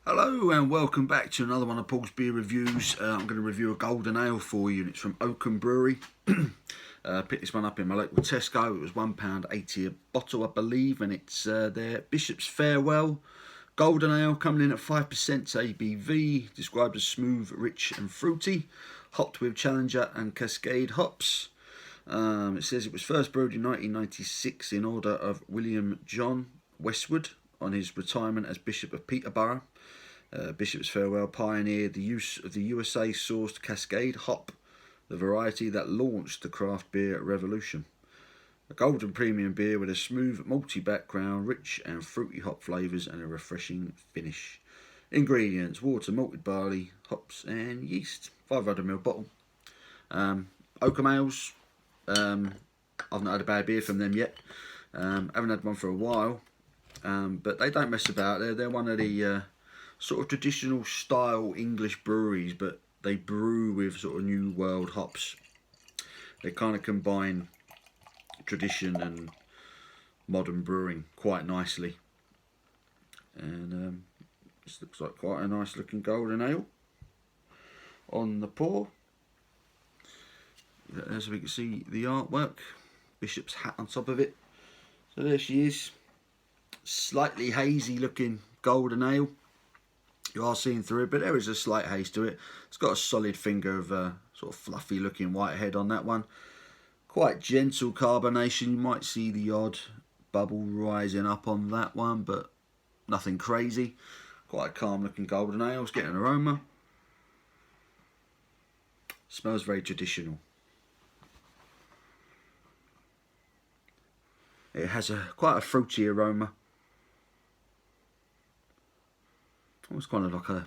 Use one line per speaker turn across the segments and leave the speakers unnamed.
Hello and welcome back to another one of Paul's beer reviews. I'm going to review a golden ale for you, and it's from Oakham Brewery. Picked this one up in my local Tesco. It was £1.80 a bottle, I believe, and it's their Bishop's Farewell golden ale, coming in at 5% ABV, described as smooth, rich and fruity, hopped with Challenger and Cascade hops. It says it was first brewed in 1996 in order of William John Westwood on his retirement as Bishop of Peterborough. Bishop's Farewell pioneered the use of the USA-sourced Cascade hop, the variety that launched the craft beer revolution. A golden premium beer with a smooth, malty background, rich and fruity hop flavours and a refreshing finish. Ingredients: water, malted barley, hops and yeast. 500ml bottle. Oakham Ales. I've not had a bad beer from them yet. Haven't had one for a while. But they don't mess about. They're one of the sort of traditional style English breweries, but they brew with sort of new world hops. They kind of combine tradition and modern brewing quite nicely. And this looks like quite a nice looking golden ale on the pour. As we can see the artwork, Bishop's hat on top of it. So there she is. Slightly hazy looking golden ale. You are seeing through it, but there is a slight haze to it. It's got a solid finger of sort of fluffy looking white head on that one. Quite gentle carbonation. You might see the odd bubble rising up on that one, but nothing crazy. Quite a calm looking golden ale. It's getting an aroma. Smells very traditional. It has quite a fruity aroma. It's kind of like a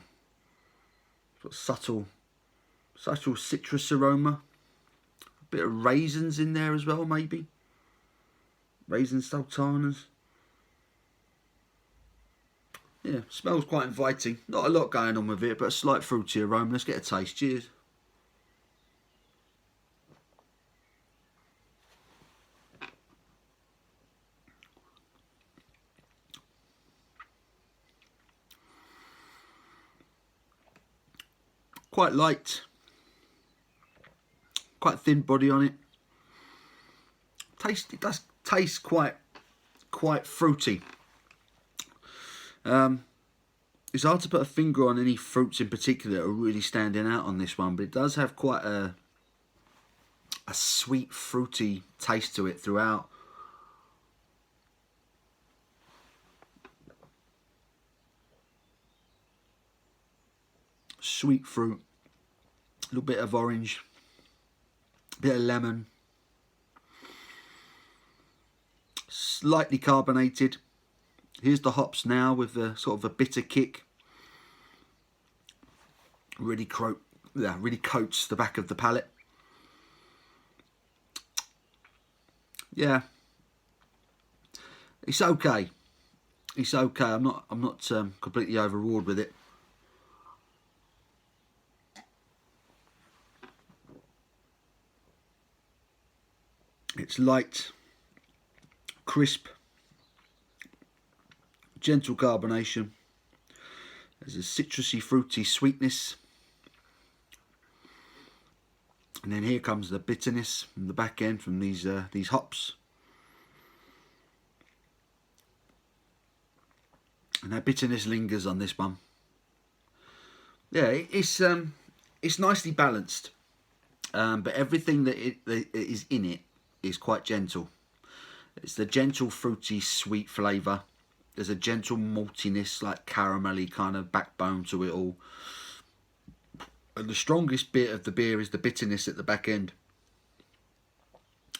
sort of subtle citrus aroma. A bit of raisins in there as well, maybe. Raisin sultanas. Yeah, smells quite inviting. Not a lot going on with it, but a slight fruity aroma. Let's get a taste. Cheers. Quite light, quite thin body on it. It does taste quite fruity. It's hard to put a finger on any fruits in particular that are really standing out on this one, but it does have quite a sweet, fruity taste to it throughout. Sweet fruit, a little bit of orange, a bit of lemon, slightly carbonated. Here's the hops now with the sort of a bitter kick. Really coats the back of the palate. Yeah, it's okay. It's okay. I'm not completely overawed with it. It's light, crisp, gentle carbonation. There's a citrusy, fruity sweetness. And then here comes the bitterness from the back end from these hops. And that bitterness lingers on this one. Yeah, it's nicely balanced. But everything that is in it is quite gentle. It's the gentle, fruity, sweet flavour. There's a gentle maltiness, like caramelly kind of backbone to it all. And the strongest bit of the beer is the bitterness at the back end,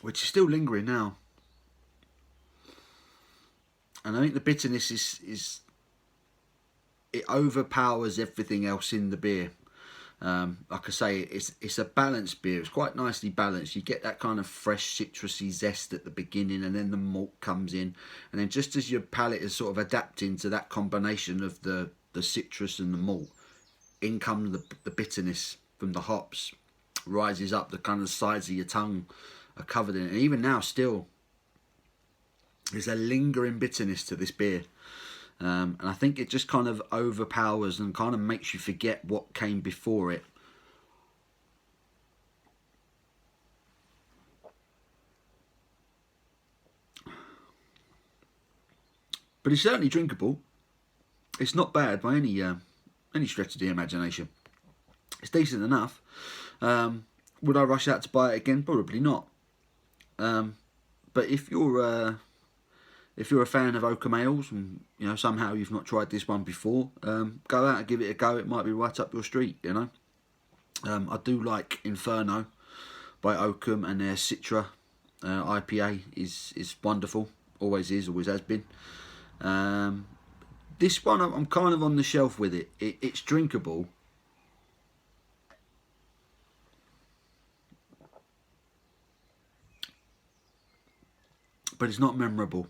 which is still lingering now. And I think the bitterness it overpowers everything else in the beer. Like I say, it's a balanced beer. It's quite nicely balanced. You get that kind of fresh citrusy zest at the beginning, and then the malt comes in, and then just as your palate is sort of adapting to that combination of the citrus and the malt, in comes the bitterness from the hops, rises up. The kind of sides of your tongue are covered in it, and even now still there's a lingering bitterness to this beer. And I think it just kind of overpowers and kind of makes you forget what came before it. But it's certainly drinkable. It's not bad by any stretch of the imagination. It's decent enough. Would I rush out to buy it again? Probably not. But if you're a fan of Oakham ales and somehow you've not tried this one before, go out and give it a go. It might be right up your street. I do like Inferno by Oakham, and their Citra IPA is wonderful. Always is, always has been. This one I'm kind of on the shelf with it. It's drinkable. But it's not memorable.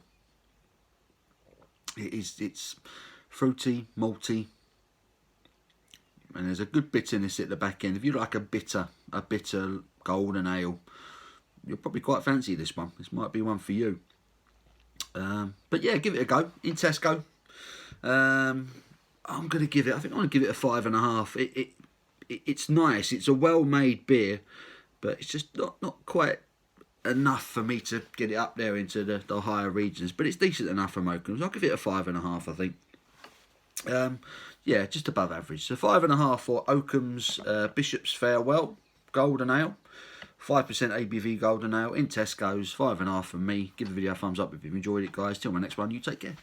It's fruity, malty, and there's a good bitterness at the back end. If you like a bitter golden ale, you'll probably quite fancy this one. This might be one for you. But yeah, give it a go in Tesco. I'm gonna give it. I think I'm gonna give it a 5.5. It's nice. It's a well-made beer, but it's just not quite enough for me to get it up there into the higher regions. But it's decent enough for Oakham. So I'll give it a 5.5. I think. Yeah, just above average. So 5.5 for Oakham's Bishop's Farewell Golden Ale. 5% ABV Golden Ale in Tesco's. 5.5 from me. Give the video a thumbs up if you've enjoyed it, guys. Till my next one, you take care.